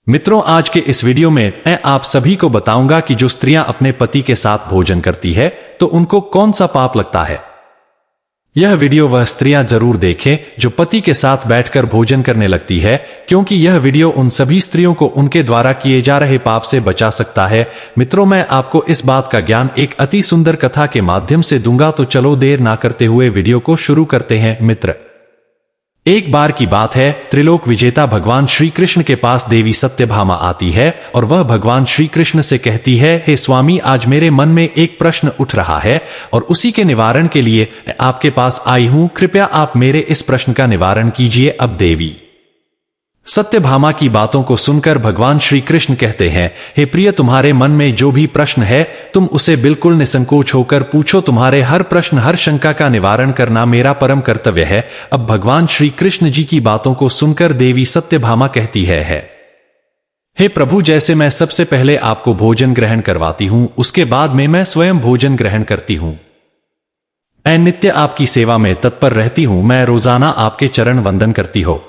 मित्रों, आज के इस वीडियो में मैं आप सभी को बताऊंगा कि जो स्त्रियां अपने पति के साथ भोजन करती है तो उनको कौन सा पाप लगता है। यह वीडियो वह स्त्रियां जरूर देखें जो पति के साथ बैठकर भोजन करने लगती है, क्योंकि यह वीडियो उन सभी स्त्रियों को उनके द्वारा किए जा रहे पाप से बचा सकता है। मित्रों, मैं आपको इस बात का ज्ञान एक अति सुंदर कथा के माध्यम से दूंगा, तो चलो देर ना करते हुए वीडियो को शुरू करते हैं। मित्र, एक बार की बात है, त्रिलोक विजेता भगवान श्री कृष्ण के पास देवी सत्यभामा आती है और वह भगवान श्री कृष्ण से कहती है, हे स्वामी, आज मेरे मन में एक प्रश्न उठ रहा है और उसी के निवारण के लिए आपके पास आई हूं। कृपया आप मेरे इस प्रश्न का निवारण कीजिए। अब देवी सत्यभामा की बातों को सुनकर भगवान श्री कृष्ण कहते हैं, हे प्रिय, तुम्हारे मन में जो भी प्रश्न है तुम उसे बिल्कुल निसंकोच होकर पूछो। तुम्हारे हर प्रश्न, हर शंका का निवारण करना मेरा परम कर्तव्य है। अब भगवान श्री कृष्ण जी की बातों को सुनकर देवी सत्यभामा कहती है, हे प्रभु, जैसे मैं सबसे पहले आपको भोजन ग्रहण करवाती हूं, उसके बाद में मैं स्वयं भोजन ग्रहण करती हूं। मैं नित्य आपकी सेवा में तत्पर रहती हूं। मैं रोजाना आपके चरण वंदन करती हो,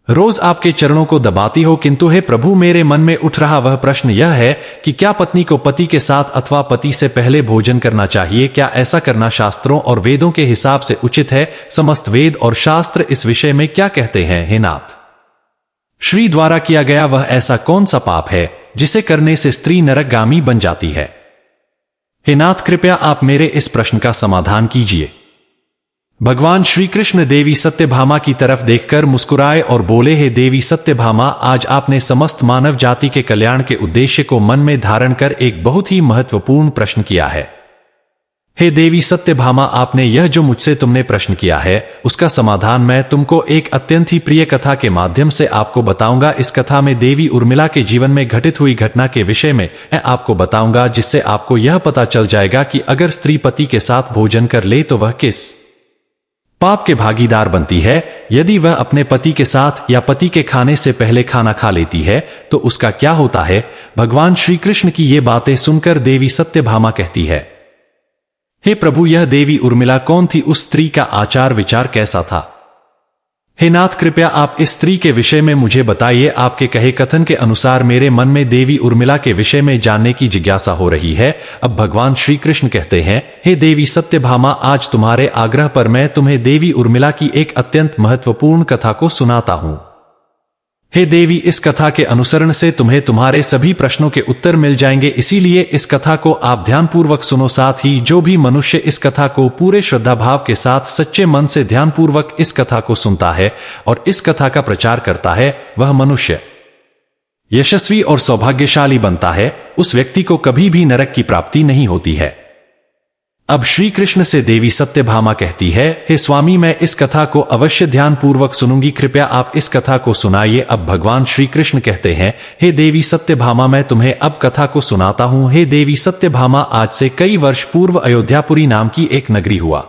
रोज आपके चरणों को दबाती हो, किंतु हे प्रभु, मेरे मन में उठ रहा वह प्रश्न यह है कि क्या पत्नी को पति के साथ अथवा पति से पहले भोजन करना चाहिए? क्या ऐसा करना शास्त्रों और वेदों के हिसाब से उचित है? समस्त वेद और शास्त्र इस विषय में क्या कहते हैं? हे नाथ, श्री द्वारा किया गया वह ऐसा कौन सा पाप है जिसे करने से स्त्री नरकगामी बन जाती है? हे नाथ, कृपया आप मेरे इस प्रश्न का समाधान कीजिए। भगवान श्री कृष्ण देवी सत्यभामा की तरफ देखकर मुस्कुराए और बोले, हे देवी सत्यभामा, आज आपने समस्त मानव जाति के कल्याण के उद्देश्य को मन में धारण कर एक बहुत ही महत्वपूर्ण प्रश्न किया है। हे देवी सत्यभामा, आपने यह जो मुझसे तुमने प्रश्न किया है उसका समाधान मैं तुमको एक अत्यंत ही प्रिय कथा के माध्यम से आपको बताऊंगा। इस कथा में देवी उर्मिला के जीवन में घटित हुई घटना के विषय में मैं आपको बताऊंगा, जिससे आपको यह पता चल जाएगा कि अगर स्त्री पति के साथ भोजन कर ले तो वह किस पाप के भागीदार बनती है। यदि वह अपने पति के साथ या पति के खाने से पहले खाना खा लेती है तो उसका क्या होता है? भगवान श्री कृष्ण की ये बातें सुनकर देवी सत्यभामा कहती है, हे प्रभु, यह देवी उर्मिला कौन थी? उस स्त्री का आचार विचार कैसा था? हे नाथ, कृपया आप इस स्त्री के विषय में मुझे बताइए। आपके कहे कथन के अनुसार मेरे मन में देवी उर्मिला के विषय में जानने की जिज्ञासा हो रही है। अब भगवान श्री कृष्ण कहते हैं, हे देवी सत्यभामा, आज तुम्हारे आग्रह पर मैं तुम्हें देवी उर्मिला की एक अत्यंत महत्वपूर्ण कथा को सुनाता हूं। हे देवी, इस कथा के अनुसरण से तुम्हें तुम्हारे सभी प्रश्नों के उत्तर मिल जाएंगे, इसीलिए इस कथा को आप ध्यानपूर्वक सुनो। साथ ही जो भी मनुष्य इस कथा को पूरे श्रद्धाभाव के साथ सच्चे मन से ध्यानपूर्वक इस कथा को सुनता है और इस कथा का प्रचार करता है, वह मनुष्य यशस्वी और सौभाग्यशाली बनता है। उस व्यक्ति को कभी भी नरक की प्राप्ति नहीं होती है। अब श्री कृष्ण से देवी सत्यभामा कहती है, हे स्वामी, मैं इस कथा को अवश्य ध्यान पूर्वक सुनूंगी, कृपया आप इस कथा को सुनाइए। अब भगवान श्री कृष्ण कहते हैं, हे देवी सत्यभामा, मैं तुम्हें अब कथा को सुनाता हूं। हे देवी सत्यभामा, आज से कई वर्ष पूर्व अयोध्यापुरी नाम की एक नगरी हुआ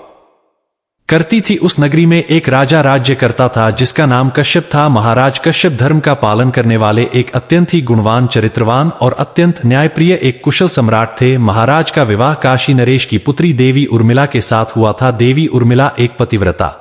करती थी। उस नगरी में एक राजा राज्य करता था जिसका नाम कश्यप था। महाराज कश्यप धर्म का पालन करने वाले एक अत्यंत ही गुणवान, चरित्रवान और अत्यंत न्यायप्रिय एक कुशल सम्राट थे। महाराज का विवाह काशी नरेश की पुत्री देवी उर्मिला के साथ हुआ था। देवी उर्मिला एक पतिव्रता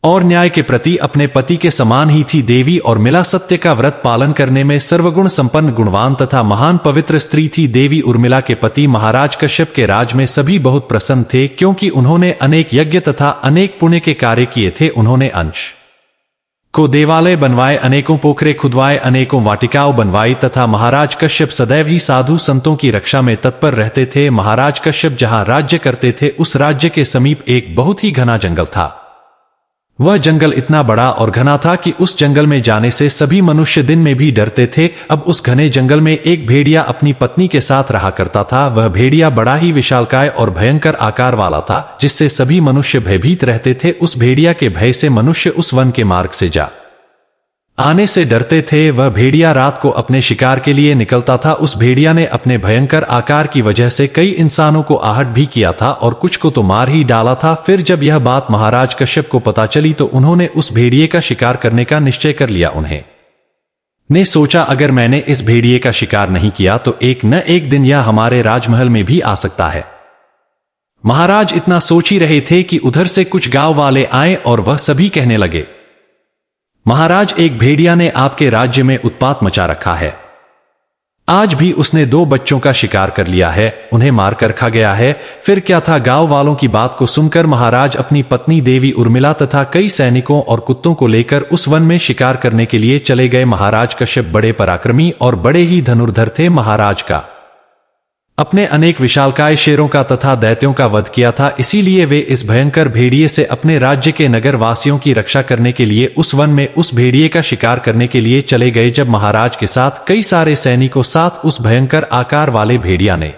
और न्याय के प्रति अपने पति के समान ही थी। देवी उर्मिला सत्य का व्रत पालन करने में सर्वगुण संपन्न, गुणवान तथा महान पवित्र स्त्री थी। देवी उर्मिला के पति महाराज कश्यप के राज में सभी बहुत प्रसन्न थे, क्योंकि उन्होंने अनेक यज्ञ तथा अनेक पुण्य के कार्य किए थे। उन्होंने अंश को देवालय बनवाए, अनेकों पोखरे खुदवाए, अनेकों वाटिकाओं बनवाई तथा महाराज कश्यप सदैव ही साधु संतों की रक्षा में तत्पर रहते थे। महाराज कश्यप जहां राज्य करते थे उस राज्य के समीप एक बहुत ही घना जंगल था। वह जंगल इतना बड़ा और घना था कि उस जंगल में जाने से सभी मनुष्य दिन में भी डरते थे। अब उस घने जंगल में एक भेड़िया अपनी पत्नी के साथ रहा करता था। वह भेड़िया बड़ा ही विशालकाय और भयंकर आकार वाला था, जिससे सभी मनुष्य भयभीत रहते थे। उस भेड़िया के भय से मनुष्य उस वन के मार्ग से जा आने से डरते थे। वह भेड़िया रात को अपने शिकार के लिए निकलता था। उस भेड़िया ने अपने भयंकर आकार की वजह से कई इंसानों को आहत भी किया था और कुछ को तो मार ही डाला था। फिर जब यह बात महाराज कश्यप को पता चली तो उन्होंने उस भेड़िए का शिकार करने का निश्चय कर लिया। उन्होंने सोचा, अगर मैंने इस भेड़िए का शिकार नहीं किया तो एक न एक दिन यह हमारे राजमहल में भी आ सकता है। महाराज इतना सोच ही रहे थे कि उधर से कुछ गांव वाले आए और वह सभी कहने लगे, महाराज, एक भेड़िया ने आपके राज्य में उत्पात मचा रखा है। आज भी उसने 2 बच्चों का शिकार कर लिया है, उन्हें मारकर खा गया है। फिर क्या था? गांव वालों की बात को सुनकर महाराज अपनी पत्नी देवी उर्मिला तथा कई सैनिकों और कुत्तों को लेकर उस वन में शिकार करने के लिए चले गए। महाराज कश्यप बड़े पराक्रमी और बड़े ही धनुर्धर थे। महाराज का अपने अनेक विशालकाय शेरों का तथा दैत्यों का वध किया था, इसीलिए वे इस भयंकर भेड़िए से अपने राज्य के नगर वासियों की रक्षा करने के लिए उस वन में उस भेड़िए का शिकार करने के लिए चले गए। जब महाराज के साथ कई सारे सैनिकों साथ उस भयंकर आकार वाले भेड़िया ने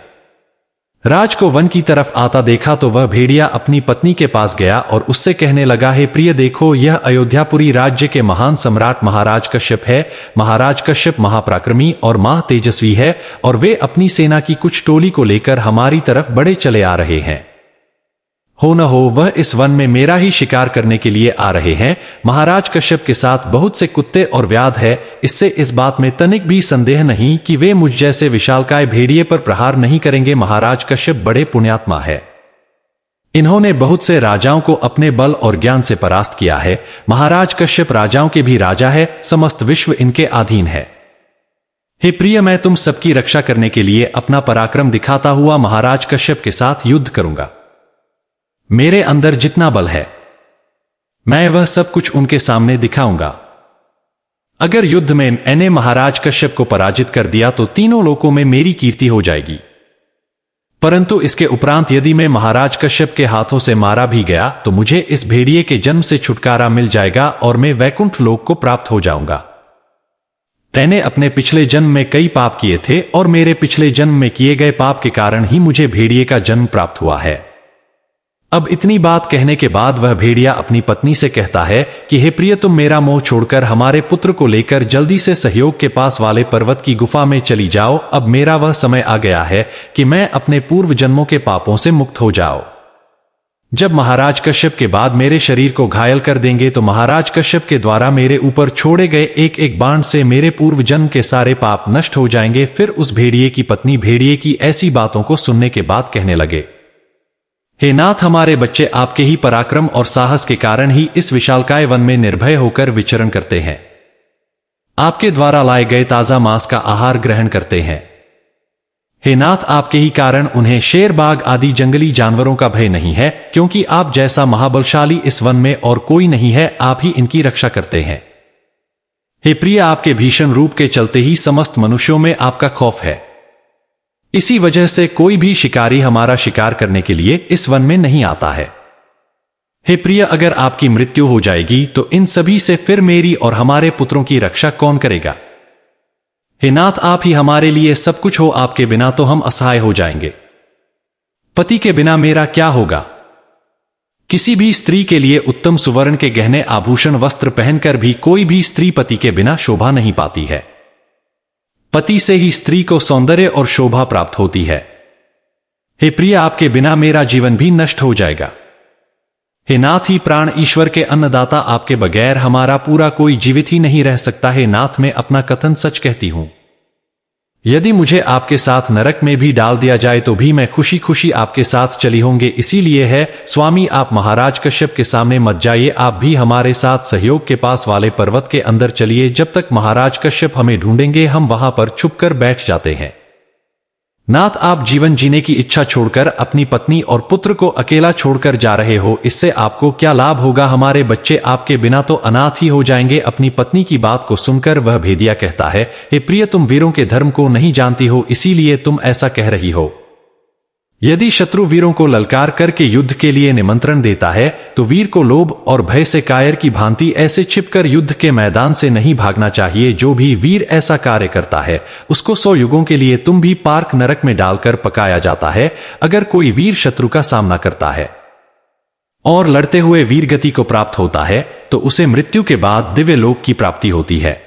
राज को वन की तरफ आता देखा तो वह भेड़िया अपनी पत्नी के पास गया और उससे कहने लगा, हे प्रिय, देखो, यह अयोध्यापुरी राज्य के महान सम्राट महाराज कश्यप है। महाराज कश्यप महापराक्रमी और महा तेजस्वी है और वे अपनी सेना की कुछ टोली को लेकर हमारी तरफ बढ़े चले आ रहे हैं। हो न हो वह इस वन में मेरा ही शिकार करने के लिए आ रहे हैं। महाराज कश्यप के साथ बहुत से कुत्ते और व्याध है, इससे इस बात में तनिक भी संदेह नहीं कि वे मुझ जैसे विशालकाय भेड़िए पर प्रहार नहीं करेंगे। महाराज कश्यप बड़े पुण्यात्मा है, इन्होंने बहुत से राजाओं को अपने बल और ज्ञान से परास्त किया है। महाराज कश्यप राजाओं के भी राजा है, समस्त विश्व इनके अधीन है। हे प्रिय, मैं तुम सबकी रक्षा करने के लिए अपना पराक्रम दिखाता हुआ महाराज कश्यप के साथ युद्ध करूंगा। मेरे अंदर जितना बल है मैं वह सब कुछ उनके सामने दिखाऊंगा। अगर युद्ध में मैंने महाराज कश्यप को पराजित कर दिया तो तीनों लोकों में मेरी कीर्ति हो जाएगी, परंतु इसके उपरांत यदि मैं महाराज कश्यप के हाथों से मारा भी गया तो मुझे इस भेड़िए के जन्म से छुटकारा मिल जाएगा और मैं वैकुंठ लोक को प्राप्त हो जाऊंगा। मैंने अपने पिछले जन्म में कई पाप किए थे और मेरे पिछले जन्म में किए गए पाप के कारण ही मुझे भेड़िए का जन्म प्राप्त हुआ है। अब इतनी बात कहने के बाद वह भेड़िया अपनी पत्नी से कहता है कि हे प्रिय, तुम मेरा मोह छोड़कर हमारे पुत्र को लेकर जल्दी से सहयोग के पास वाले पर्वत की गुफा में चली जाओ। अब मेरा वह समय आ गया है कि मैं अपने पूर्व जन्मों के पापों से मुक्त हो जाओ। जब महाराज कश्यप के बाद मेरे शरीर को घायल कर देंगे तो महाराज कश्यप के द्वारा मेरे ऊपर छोड़े गए एक एक बाण से मेरे पूर्व जन्म के सारे पाप नष्ट हो जाएंगे। फिर उस भेड़िए की पत्नी भेड़िए की ऐसी बातों को सुनने के बाद कहने लगे, हे नाथ, हमारे बच्चे आपके ही पराक्रम और साहस के कारण ही इस विशालकाय वन में निर्भय होकर विचरण करते हैं, आपके द्वारा लाए गए ताजा मांस का आहार ग्रहण करते हैं। हे नाथ, आपके ही कारण उन्हें शेर, बाघ आदि जंगली जानवरों का भय नहीं है, क्योंकि आप जैसा महाबलशाली इस वन में और कोई नहीं है, आप ही इनकी रक्षा करते हैं। हे प्रिय, आपके भीषण रूप के चलते ही समस्त मनुष्यों में आपका खौफ है, इसी वजह से कोई भी शिकारी हमारा शिकार करने के लिए इस वन में नहीं आता है। हे प्रिय, अगर आपकी मृत्यु हो जाएगी तो इन सभी से फिर मेरी और हमारे पुत्रों की रक्षा कौन करेगा? हे नाथ, आप ही हमारे लिए सब कुछ हो, आपके बिना तो हम असहाय हो जाएंगे। पति के बिना मेरा क्या होगा? किसी भी स्त्री के लिए उत्तम सुवर्ण के गहने आभूषण वस्त्र पहनकर भी कोई भी स्त्री पति के बिना शोभा नहीं पाती है। पति से ही स्त्री को सौंदर्य और शोभा प्राप्त होती है। हे प्रिय, आपके बिना मेरा जीवन भी नष्ट हो जाएगा। हे नाथ ही प्राण ईश्वर के अन्नदाता, आपके बगैर हमारा पूरा कोई जीवित ही नहीं रह सकता। हे नाथ, मैं अपना कथन सच कहती हूं, यदि मुझे आपके साथ नरक में भी डाल दिया जाए तो भी मैं खुशी खुशी आपके साथ चली होंगे। इसीलिए है स्वामी, आप महाराज कश्यप के सामने मत जाइए, आप भी हमारे साथ सहयोग के पास वाले पर्वत के अंदर चलिए। जब तक महाराज कश्यप हमें ढूंढेंगे हम वहां पर छुपकर बैठ जाते हैं। नाथ, आप जीवन जीने की इच्छा छोड़कर अपनी पत्नी और पुत्र को अकेला छोड़कर जा रहे हो, इससे आपको क्या लाभ होगा? हमारे बच्चे आपके बिना तो अनाथ ही हो जाएंगे। अपनी पत्नी की बात को सुनकर वह भेड़िया कहता है, हे प्रिय, तुम वीरों के धर्म को नहीं जानती हो, इसीलिए तुम ऐसा कह रही हो। यदि शत्रु वीरों को ललकार करके युद्ध के लिए निमंत्रण देता है तो वीर को लोभ और भय से कायर की भांति ऐसे छिपकर युद्ध के मैदान से नहीं भागना चाहिए। जो भी वीर ऐसा कार्य करता है उसको 100 युगों के लिए तुम भी पार्क नरक में डालकर पकाया जाता है। अगर कोई वीर शत्रु का सामना करता है और लड़ते हुए वीर गति को प्राप्त होता है तो उसे मृत्यु के बाद दिव्य लोक की प्राप्ति होती है।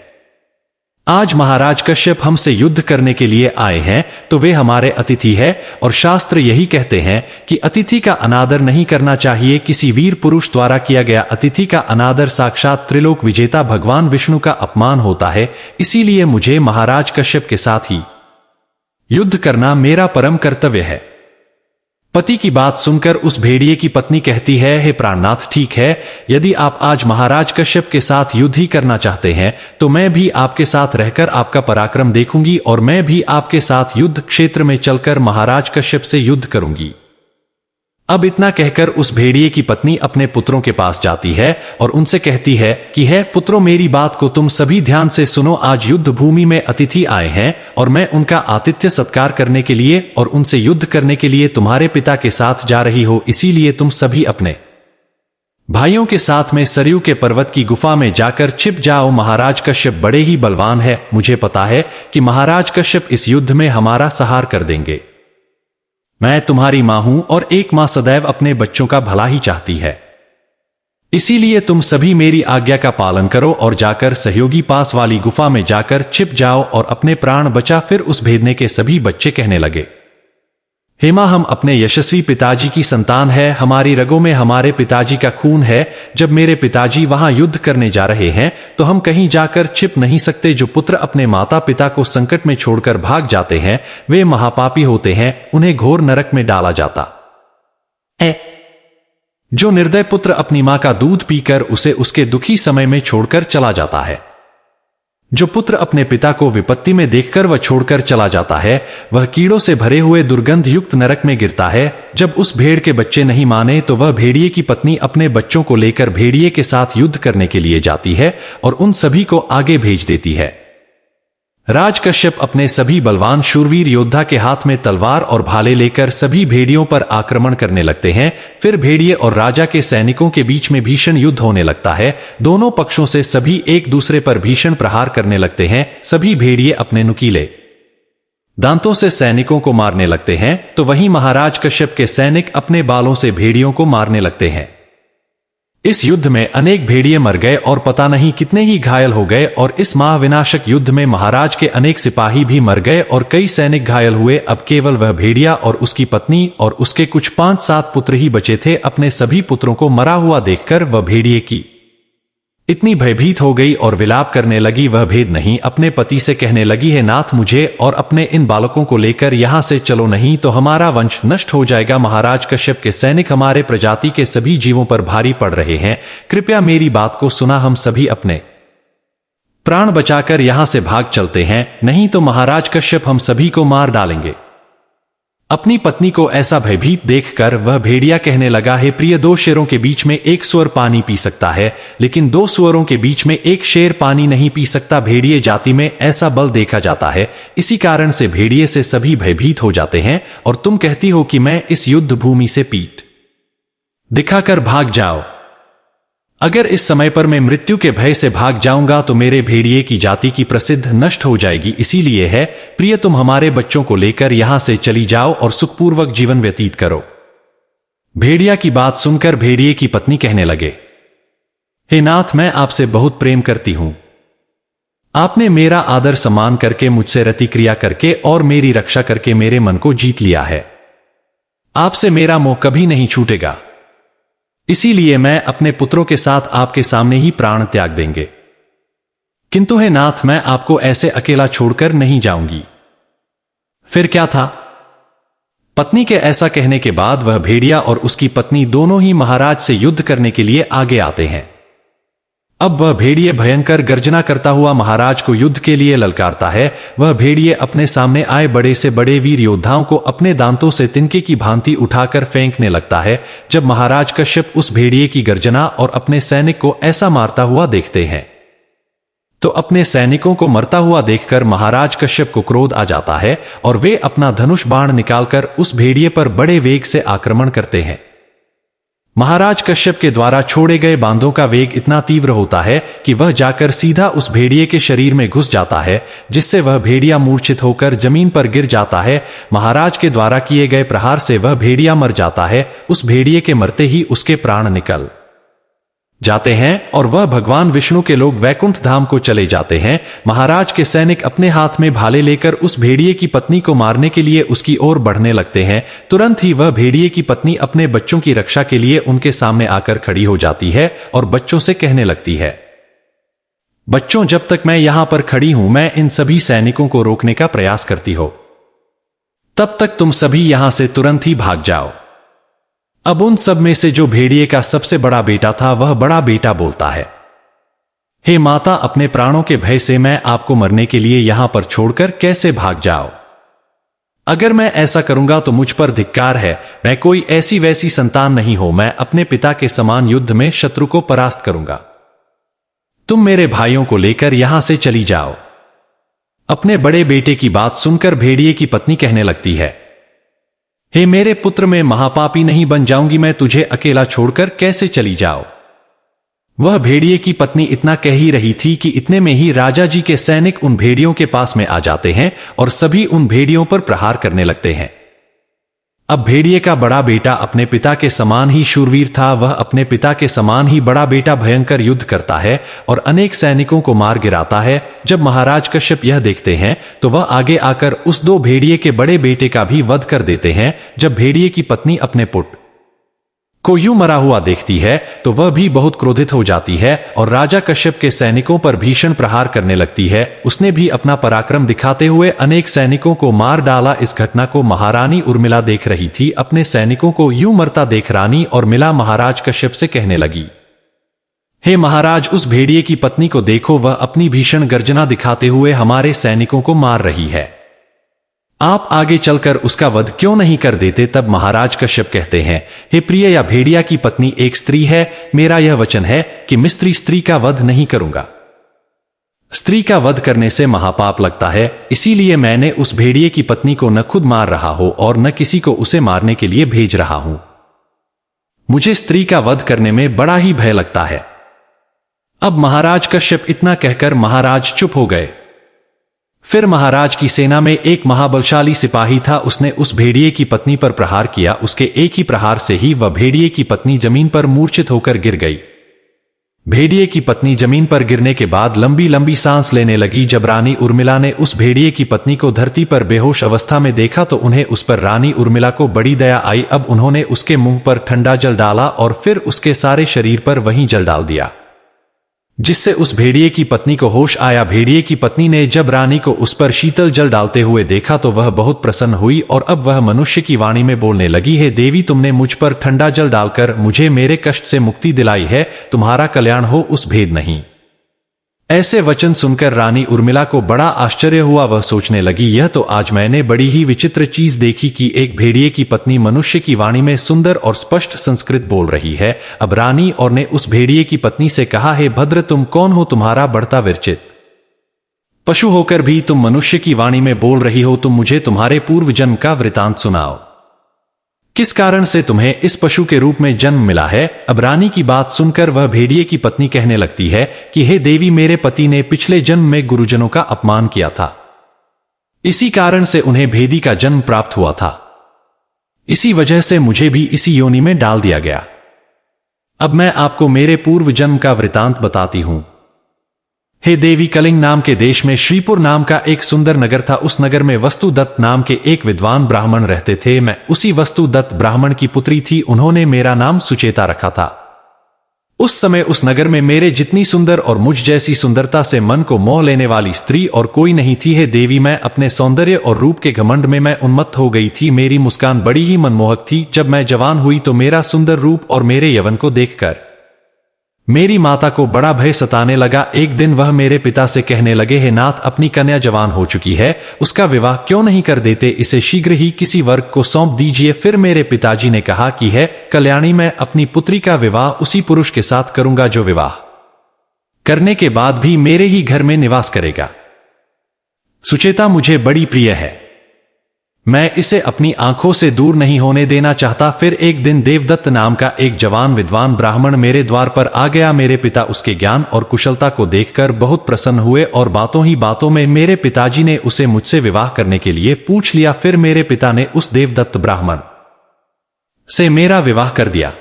आज महाराज कश्यप हमसे युद्ध करने के लिए आए हैं तो वे हमारे अतिथि हैं और शास्त्र यही कहते हैं कि अतिथि का अनादर नहीं करना चाहिए। किसी वीर पुरुष द्वारा किया गया अतिथि का अनादर साक्षात त्रिलोक विजेता भगवान विष्णु का अपमान होता है। इसीलिए मुझे महाराज कश्यप के साथ ही युद्ध करना मेरा परम कर्तव्य है। पति की बात सुनकर उस भेड़िए की पत्नी कहती है, हे प्राणनाथ, ठीक है, यदि आप आज महाराज कश्यप के साथ युद्ध ही करना चाहते हैं तो मैं भी आपके साथ रहकर आपका पराक्रम देखूंगी और मैं भी आपके साथ युद्ध क्षेत्र में चलकर महाराज कश्यप से युद्ध करूंगी। अब इतना कहकर उस भेड़िए की पत्नी अपने पुत्रों के पास जाती है और उनसे कहती है कि है पुत्रों, मेरी बात को तुम सभी ध्यान से सुनो। आज युद्ध भूमि में अतिथि आए हैं और मैं उनका आतिथ्य सत्कार करने के लिए और उनसे युद्ध करने के लिए तुम्हारे पिता के साथ जा रही हो। इसीलिए तुम सभी अपने भाइयों के साथ में सरयू के पर्वत की गुफा में जाकर छिप जाओ। महाराज कश्यप बड़े ही बलवान है। मुझे पता है कि महाराज कश्यप इस युद्ध में हमारा सहार कर देंगे। मैं तुम्हारी मां हूं और एक मां सदैव अपने बच्चों का भला ही चाहती है। इसीलिए तुम सभी मेरी आज्ञा का पालन करो और जाकर सहयोगी पास वाली गुफा में जाकर छिप जाओ और अपने प्राण बचा। फिर उस भेड़ने के सभी बच्चे कहने लगे, हे मां, हम अपने यशस्वी पिताजी की संतान है। हमारी रगों में हमारे पिताजी का खून है। जब मेरे पिताजी वहां युद्ध करने जा रहे हैं तो हम कहीं जाकर छिप नहीं सकते। जो पुत्र अपने माता पिता को संकट में छोड़कर भाग जाते हैं वे महापापी होते हैं, उन्हें घोर नरक में डाला जाता है। जो निर्दय पुत्र अपनी मां का दूध पीकर उसे उसके दुखी समय में छोड़कर चला जाता है, जो पुत्र अपने पिता को विपत्ति में देखकर वह छोड़कर चला जाता है, वह कीड़ों से भरे हुए दुर्गंध युक्त नरक में गिरता है। जब उस भेड़ के बच्चे नहीं माने तो वह भेड़िए की पत्नी अपने बच्चों को लेकर भेड़िए के साथ युद्ध करने के लिए जाती है और उन सभी को आगे भेज देती है। राज कश्यप अपने सभी बलवान शूरवीर योद्धा के हाथ में तलवार और भाले लेकर सभी भेड़ियों पर आक्रमण करने लगते हैं। फिर भेड़िए और राजा के सैनिकों के बीच में भीषण युद्ध होने लगता है। दोनों पक्षों से सभी एक दूसरे पर भीषण प्रहार करने लगते हैं। सभी भेड़िए अपने नुकीले दांतों से सैनिकों को मारने लगते हैं तो वहीं महाराज कश्यप के सैनिक अपने बालों से भेड़ियों को मारने लगते हैं। इस युद्ध में अनेक भेड़िए मर गए और पता नहीं कितने ही घायल हो गए और इस महाविनाशक युद्ध में महाराज के अनेक सिपाही भी मर गए और कई सैनिक घायल हुए। अब केवल वह भेड़िया और उसकी पत्नी और उसके कुछ 5-7 पुत्र ही बचे थे। अपने सभी पुत्रों को मरा हुआ देखकर वह भेड़िए की इतनी भयभीत हो गई और विलाप करने लगी। वह भेद नहीं अपने पति से कहने लगी, है नाथ, मुझे और अपने इन बालकों को लेकर यहां से चलो, नहीं तो हमारा वंश नष्ट हो जाएगा। महाराज कश्यप के सैनिक हमारे प्रजाति के सभी जीवों पर भारी पड़ रहे हैं। कृपया मेरी बात को सुना। हम सभी अपने प्राण बचाकर यहां से भाग चलते हैं, नहीं तो महाराज कश्यप हम सभी को मार डालेंगे। अपनी पत्नी को ऐसा भयभीत देखकर वह भेड़िया कहने लगा, हे प्रिय, 2 शेरों के बीच में एक सुअर पानी पी सकता है, लेकिन 2 सुअरों के बीच में एक शेर पानी नहीं पी सकता। भेड़िए जाति में ऐसा बल देखा जाता है, इसी कारण से भेड़िए से सभी भयभीत हो जाते हैं और तुम कहती हो कि मैं इस युद्ध भूमि से पीठ दिखाकर भाग जाओ। अगर इस समय पर मैं मृत्यु के भय से भाग जाऊंगा तो मेरे भेड़िए की जाति की प्रसिद्ध नष्ट हो जाएगी। इसीलिए है प्रिय, तुम हमारे बच्चों को लेकर यहां से चली जाओ और सुखपूर्वक जीवन व्यतीत करो। भेड़िया की बात सुनकर भेड़िए की पत्नी कहने लगे, हे नाथ, मैं आपसे बहुत प्रेम करती हूं। आपने मेरा आदर सम्मान करके, मुझसे रति क्रिया करके और मेरी रक्षा करके मेरे मन को जीत लिया है। आपसे मेरा मोह कभी नहीं छूटेगा। इसीलिए मैं अपने पुत्रों के साथ आपके सामने ही प्राण त्याग देंगे। किंतु हे नाथ, मैं आपको ऐसे अकेला छोड़कर नहीं जाऊंगी। फिर क्या था? पत्नी के ऐसा कहने के बाद वह भेड़िया और उसकी पत्नी दोनों ही महाराज से युद्ध करने के लिए आगे आते हैं। अब वह भेड़िए भयंकर गर्जना करता हुआ महाराज को युद्ध के लिए ललकारता है। वह भेड़िए अपने सामने आए बड़े से बड़े वीर योद्धाओं को अपने दांतों से तिनके की भांति उठाकर फेंकने लगता है। जब महाराज कश्यप उस भेड़िए की गर्जना और अपने सैनिक को ऐसा मारता हुआ देखते हैं तो अपने सैनिकों को मरता हुआ देखकर महाराज कश्यप को क्रोध आ जाता है और वे अपना धनुष बाण निकालकर उस भेड़िए पर बड़े वेग से आक्रमण करते हैं। महाराज कश्यप के द्वारा छोड़े गए बांधों का वेग इतना तीव्र होता है कि वह जाकर सीधा उस भेड़िए के शरीर में घुस जाता है, जिससे वह भेड़िया मूर्छित होकर जमीन पर गिर जाता है। महाराज के द्वारा किए गए प्रहार से वह भेड़िया मर जाता है। उस भेड़िए के मरते ही उसके प्राण निकल जाते हैं और वह भगवान विष्णु के लोग वैकुंठ धाम को चले जाते हैं। महाराज के सैनिक अपने हाथ में भाले लेकर उस भेड़िए की पत्नी को मारने के लिए उसकी ओर बढ़ने लगते हैं। तुरंत ही वह भेड़िए की पत्नी अपने बच्चों की रक्षा के लिए उनके सामने आकर खड़ी हो जाती है और बच्चों से कहने लगती है, बच्चों, जब तक मैं यहां पर खड़ी हूं मैं इन सभी सैनिकों को रोकने का प्रयास करती हो, तब तक तुम सभी यहां से तुरंत ही भाग जाओ। अब उन सब में से जो भेड़िए का सबसे बड़ा बेटा था, वह बड़ा बेटा बोलता है, हे माता, अपने प्राणों के भय से मैं आपको मरने के लिए यहां पर छोड़कर कैसे भाग जाओ। अगर मैं ऐसा करूंगा तो मुझ पर धिक्कार है। मैं कोई ऐसी वैसी संतान नहीं हो। मैं अपने पिता के समान युद्ध में शत्रु को परास्त करूंगा। तुम मेरे भाइयों को लेकर यहां से चली जाओ। अपने बड़े बेटे की बात सुनकर भेड़िए की पत्नी कहने लगती है, हे मेरे पुत्र, मैं महापापी नहीं बन जाऊंगी। मैं तुझे अकेला छोड़कर कैसे चली जाओ। वह भेड़िए की पत्नी इतना कह ही रही थी कि इतने में ही राजा जी के सैनिक उन भेड़ियों के पास में आ जाते हैं और सभी उन भेड़ियों पर प्रहार करने लगते हैं। अब भेड़िए का बड़ा बेटा अपने पिता के समान ही शूरवीर था। वह अपने पिता के समान ही बड़ा बेटा भयंकर युद्ध करता है और अनेक सैनिकों को मार गिराता है। जब महाराज कश्यप यह देखते हैं तो वह आगे आकर उस दो भेड़िए के बड़े बेटे का भी वध कर देते हैं। जब भेड़िए की पत्नी अपने पुत्र को यूं मरा हुआ देखती है तो वह भी बहुत क्रोधित हो जाती है और राजा कश्यप के सैनिकों पर भीषण प्रहार करने लगती है। उसने भी अपना पराक्रम दिखाते हुए अनेक सैनिकों को मार डाला। इस घटना को महारानी उर्मिला देख रही थी। अपने सैनिकों को यूं मरता देख रानी उर्मिला महाराज कश्यप से कहने लगी, हे महाराज, उस भेड़िए की पत्नी को देखो, वह अपनी भीषण गर्जना दिखाते हुए हमारे सैनिकों को मार रही है। आप आगे चलकर उसका वध क्यों नहीं कर देते। तब महाराज कश्यप कहते हैं, हे प्रिय, या भेड़िया की पत्नी एक स्त्री है। मेरा यह वचन है कि मैं स्त्री का वध नहीं करूंगा। स्त्री का वध करने से महापाप लगता है। इसीलिए मैंने उस भेड़िए की पत्नी को न खुद मार रहा हूं और न किसी को उसे मारने के लिए भेज रहा हूं। मुझे स्त्री का वध करने में बड़ा ही भय लगता है। अब महाराज कश्यप इतना कहकर महाराज चुप हो गए। फिर महाराज की सेना में एक महाबलशाली सिपाही था। उसने उस भेड़िए की पत्नी पर प्रहार किया। उसके एक ही प्रहार से ही वह भेड़िए की पत्नी जमीन पर मूर्छित होकर गिर गई। भेड़िए की पत्नी जमीन पर गिरने के बाद लंबी लंबी सांस लेने लगी। जब रानी उर्मिला ने उस भेड़िए की पत्नी को धरती पर बेहोश अवस्था में देखा तो उन्हें उस पर रानी उर्मिला को बड़ी दया आई। अब उन्होंने उसके मुंह पर ठंडा जल डाला और फिर उसके सारे शरीर पर वहीं जल डाल दिया, जिससे उस भेड़िए की पत्नी को होश आया। भेड़िए की पत्नी ने जब रानी को उस पर शीतल जल डालते हुए देखा तो वह बहुत प्रसन्न हुई और अब वह मनुष्य की वाणी में बोलने लगी, हे देवी, तुमने मुझ पर ठंडा जल डालकर मुझे मेरे कष्ट से मुक्ति दिलाई है। तुम्हारा कल्याण हो, उस भेद नहीं। ऐसे वचन सुनकर रानी उर्मिला को बड़ा आश्चर्य हुआ। वह सोचने लगी, यह तो आज मैंने बड़ी ही विचित्र चीज देखी कि एक भेड़िए की पत्नी मनुष्य की वाणी में सुंदर और स्पष्ट संस्कृत बोल रही है। अब रानी और ने उस भेड़िए की पत्नी से कहा, हे भद्र, तुम कौन हो? तुम्हारा बढ़ता विरचित पशु होकर भी तुम मनुष्य की वाणी में बोल रही हो। तुम मुझे तुम्हारे पूर्व जन्म का वृतांत सुनाओ। किस कारण से तुम्हें इस पशु के रूप में जन्म मिला है? अब रानी की बात सुनकर वह भेड़िए की पत्नी कहने लगती है कि हे देवी, मेरे पति ने पिछले जन्म में गुरुजनों का अपमान किया था। इसी कारण से उन्हें भेदी का जन्म प्राप्त हुआ था। इसी वजह से मुझे भी इसी योनि में डाल दिया गया। अब मैं आपको मेरे पूर्व जन्म का वृतांत बताती हूं। हे देवी, कलिंग नाम के देश में श्रीपुर नाम का एक सुंदर नगर था। उस नगर में वस्तुदत्त नाम के एक विद्वान ब्राह्मण रहते थे। मैं उसी वस्तुदत्त ब्राह्मण की पुत्री थी। उन्होंने मेरा नाम सुचेता रखा था। उस समय उस नगर में मेरे जितनी सुंदर और मुझ जैसी सुंदरता से मन को मोह लेने वाली स्त्री और कोई नहीं थी। हे देवी, मैं अपने सौंदर्य और रूप के घमंड में मैं उन्मत्त हो गई थी। मेरी मुस्कान बड़ी ही मनमोहक थी। जब मैं जवान हुई तो मेरा सुंदर रूप और मेरे यौवन को देखकर मेरी माता को बड़ा भय सताने लगा। एक दिन वह मेरे पिता से कहने लगे, हे नाथ, अपनी कन्या जवान हो चुकी है, उसका विवाह क्यों नहीं कर देते? इसे शीघ्र ही किसी वर्ग को सौंप दीजिए। फिर मेरे पिताजी ने कहा कि है कल्याणी, मैं अपनी पुत्री का विवाह उसी पुरुष के साथ करूंगा जो विवाह करने के बाद भी मेरे ही घर में निवास करेगा। सुचेता मुझे बड़ी प्रिय है। मैं इसे अपनी आंखों से दूर नहीं होने देना चाहता। फिर एक दिन देवदत्त नाम का एक जवान विद्वान ब्राह्मण मेरे द्वार पर आ गया। मेरे पिता उसके ज्ञान और कुशलता को देखकर बहुत प्रसन्न हुए और बातों ही बातों में मेरे पिताजी ने उसे मुझसे विवाह करने के लिए पूछ लिया। फिर मेरे पिता ने उस देवदत्त ब्राह्मण से मेरा विवाह कर दिया।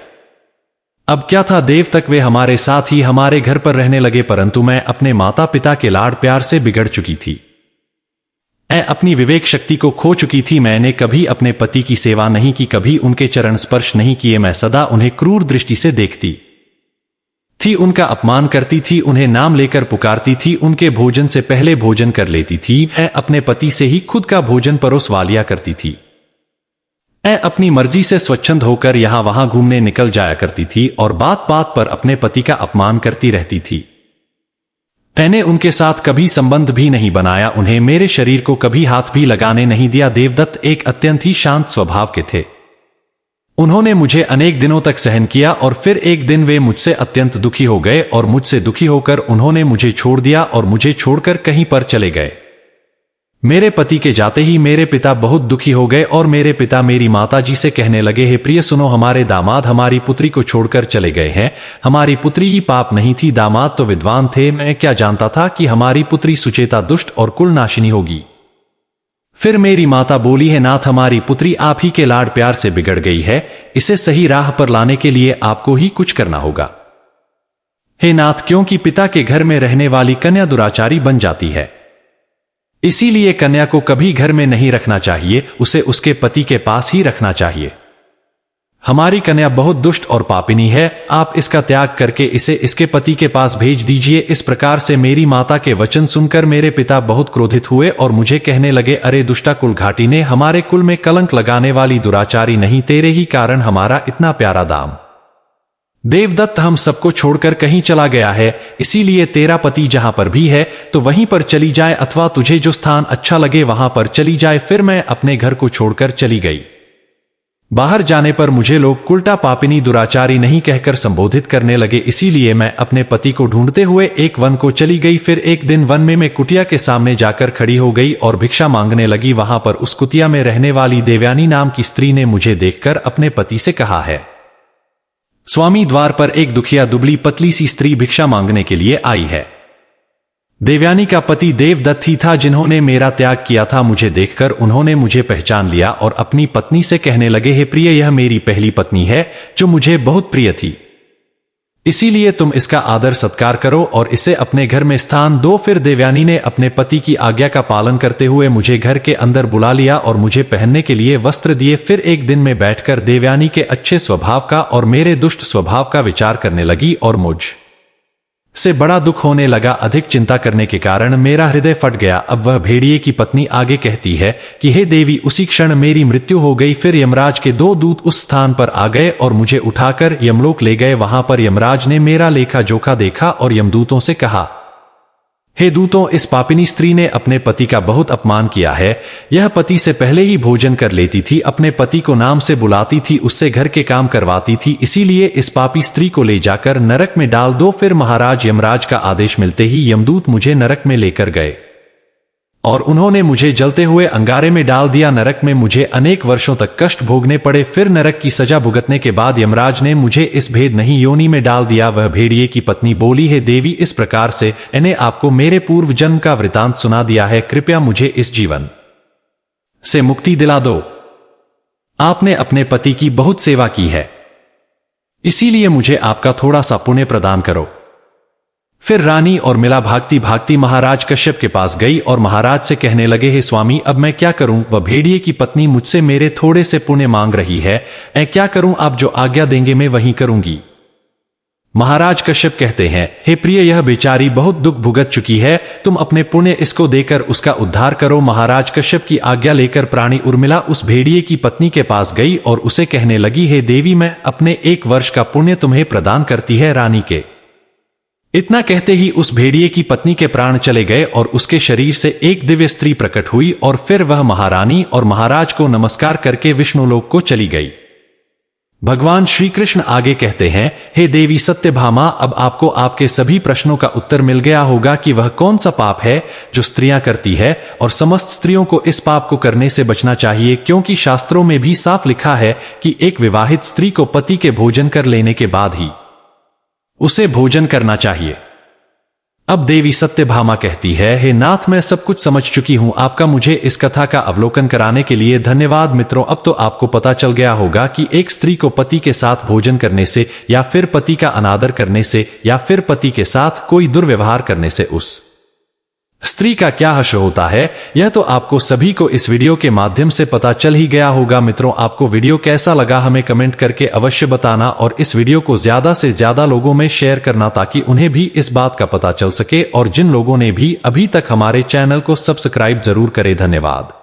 अब क्या था, देव तक वे हमारे साथ ही हमारे घर पर रहने लगे, परंतु मैं अपने माता पिता के लाड़ प्यार से बिगड़ चुकी थी। मैं अपनी विवेक शक्ति को खो चुकी थी। मैंने कभी अपने पति की सेवा नहीं की, कभी उनके चरण स्पर्श नहीं किए। मैं सदा उन्हें क्रूर दृष्टि से देखती थी, उनका अपमान करती थी, उन्हें नाम लेकर पुकारती थी, उनके भोजन से पहले भोजन कर लेती थी। मैं अपने पति से ही खुद का भोजन परोसवा लिया करती थी। मैं अपनी मर्जी से स्वच्छंद होकर यहां वहां घूमने निकल जाया करती थी और बात बात पर अपने पति का अपमान करती रहती थी। मैंने उनके साथ कभी संबंध भी नहीं बनाया, उन्हें मेरे शरीर को कभी हाथ भी लगाने नहीं दिया। देवदत्त एक अत्यंत ही शांत स्वभाव के थे। उन्होंने मुझे अनेक दिनों तक सहन किया और फिर एक दिन वे मुझसे अत्यंत दुखी हो गए और मुझसे दुखी होकर उन्होंने मुझे छोड़ दिया और मुझे छोड़कर कहीं पर चले गए। मेरे पति के जाते ही मेरे पिता बहुत दुखी हो गए और मेरे पिता मेरी माताजी से कहने लगे, हे प्रिय सुनो, हमारे दामाद हमारी पुत्री को छोड़कर चले गए हैं। हमारी पुत्री ही पाप नहीं थी, दामाद तो विद्वान थे। मैं क्या जानता था कि हमारी पुत्री सुचेता दुष्ट और कुलनाशिनी होगी। फिर मेरी माता बोली, है नाथ, हमारी पुत्री आप ही के लाड प्यार से बिगड़ गई है, इसे सही राह पर लाने के लिए आपको ही कुछ करना होगा। हे नाथ, क्योंकि पिता के घर में रहने वाली कन्या दुराचारी बन जाती है, इसीलिए कन्या को कभी घर में नहीं रखना चाहिए, उसे उसके पति के पास ही रखना चाहिए। हमारी कन्या बहुत दुष्ट और पापिनी है, आप इसका त्याग करके इसे इसके पति के पास भेज दीजिए। इस प्रकार से मेरी माता के वचन सुनकर मेरे पिता बहुत क्रोधित हुए और मुझे कहने लगे, अरे दुष्टा कुल घाटी ने, हमारे कुल में कलंक लगाने वाली दुराचारी नहीं, तेरे ही कारण हमारा इतना प्यारा दाम देवदत्त हम सबको छोड़कर कहीं चला गया है, इसीलिए तेरा पति जहां पर भी है तो वहीं पर चली जाए, अथवा तुझे जो स्थान अच्छा लगे वहां पर चली जाए। फिर मैं अपने घर को छोड़कर चली गई। बाहर जाने पर मुझे लोग उल्टा पापिनी दुराचारी नहीं कहकर संबोधित करने लगे, इसीलिए मैं अपने पति को ढूंढते हुए एक वन को चली गई। फिर एक दिन वन में मैं कुटिया के सामने जाकर खड़ी हो गई और भिक्षा मांगने लगी। वहां पर उस कुटिया में रहने वाली देवयानी नाम की स्त्री ने मुझे देखकर अपने पति से कहा है, स्वामी, द्वार पर एक दुखिया दुबली पतली सी स्त्री भिक्षा मांगने के लिए आई है। देवयानी का पति देवदत्त ही था जिन्होंने मेरा त्याग किया था। मुझे देखकर उन्होंने मुझे पहचान लिया और अपनी पत्नी से कहने लगे, हे प्रिय, यह मेरी पहली पत्नी है जो मुझे बहुत प्रिय थी, इसीलिए तुम इसका आदर सत्कार करो और इसे अपने घर में स्थान दो। फिर देवयानी ने अपने पति की आज्ञा का पालन करते हुए मुझे घर के अंदर बुला लिया और मुझे पहनने के लिए वस्त्र दिए। फिर एक दिन में बैठकर देवयानी के अच्छे स्वभाव का और मेरे दुष्ट स्वभाव का विचार करने लगी और मुझ से बड़ा दुख होने लगा। अधिक चिंता करने के कारण मेरा हृदय फट गया। अब वह भेड़िए की पत्नी आगे कहती है कि हे देवी, उसी क्षण मेरी मृत्यु हो गई। फिर यमराज के 2 दूत उस स्थान पर आ गए और मुझे उठाकर यमलोक ले गए। वहां पर यमराज ने मेरा लेखा जोखा देखा और यमदूतों से कहा, हे दूतों, इस पापिनी स्त्री ने अपने पति का बहुत अपमान किया है। यह पति से पहले ही भोजन कर लेती थी, अपने पति को नाम से बुलाती थी, उससे घर के काम करवाती थी, इसीलिए इस पापी स्त्री को ले जाकर नरक में डाल दो। फिर महाराज यमराज का आदेश मिलते ही यमदूत मुझे नरक में लेकर गए और उन्होंने मुझे जलते हुए अंगारे में डाल दिया। नरक में मुझे अनेक वर्षों तक कष्ट भोगने पड़े। फिर नरक की सजा भुगतने के बाद यमराज ने मुझे इस भेद नहीं योनि में डाल दिया। वह भेड़िए की पत्नी बोली, है देवी, इस प्रकार से मैंने आपको मेरे पूर्व जन्म का वृतांत सुना दिया है, कृपया मुझे इस जीवन से मुक्ति दिला दो। आपने अपने पति की बहुत सेवा की है, इसीलिए मुझे आपका थोड़ा सा पुण्य प्रदान करो। फिर रानी और मिला भागती भागती महाराज कश्यप के पास गई और महाराज से कहने लगे, हे स्वामी, अब मैं क्या करूं? वह भेड़िए की पत्नी मुझसे मेरे थोड़े से पुण्य मांग रही है, मैं क्या करूं? आप जो आज्ञा देंगे मैं वही करूंगी। महाराज कश्यप कहते हैं, हे प्रिय, यह बेचारी बहुत दुख भुगत चुकी है, तुम अपने पुण्य इसको देकर उसका उद्धार करो। महाराज कश्यप की आज्ञा लेकर प्राणी उर्मिला उस भेड़िए की पत्नी के पास गई और उसे कहने लगी, हे देवी, मैं अपने 1 वर्ष का पुण्य तुम्हें प्रदान करती है रानी के। इतना कहते ही उस भेड़िए की पत्नी के प्राण चले गए और उसके शरीर से एक दिव्य स्त्री प्रकट हुई और फिर वह महारानी और महाराज को नमस्कार करके विष्णुलोक को चली गई। भगवान श्री कृष्ण आगे कहते हैं, हे देवी सत्यभामा, अब आपको आपके सभी प्रश्नों का उत्तर मिल गया होगा कि वह कौन सा पाप है जो स्त्रियां करती है और समस्त स्त्रियों को इस पाप को करने से बचना चाहिए, क्योंकि शास्त्रों में भी साफ लिखा है कि एक विवाहित स्त्री को पति के भोजन कर लेने के बाद ही उसे भोजन करना चाहिए। अब देवी सत्यभामा कहती है, हे नाथ, मैं सब कुछ समझ चुकी हूं, आपका मुझे इस कथा का अवलोकन कराने के लिए धन्यवाद। मित्रों, अब तो आपको पता चल गया होगा कि एक स्त्री को पति के साथ भोजन करने से या फिर पति का अनादर करने से या फिर पति के साथ कोई दुर्व्यवहार करने से उस स्त्री का क्या हश्र होता है। यह तो आपको सभी को इस वीडियो के माध्यम से पता चल ही गया होगा। मित्रों, आपको वीडियो कैसा लगा हमें कमेंट करके अवश्य बताना और इस वीडियो को ज्यादा से ज्यादा लोगों में शेयर करना ताकि उन्हें भी इस बात का पता चल सके और जिन लोगों ने भी अभी तक हमारे चैनल को सब्सक्राइब जरूर करें। धन्यवाद।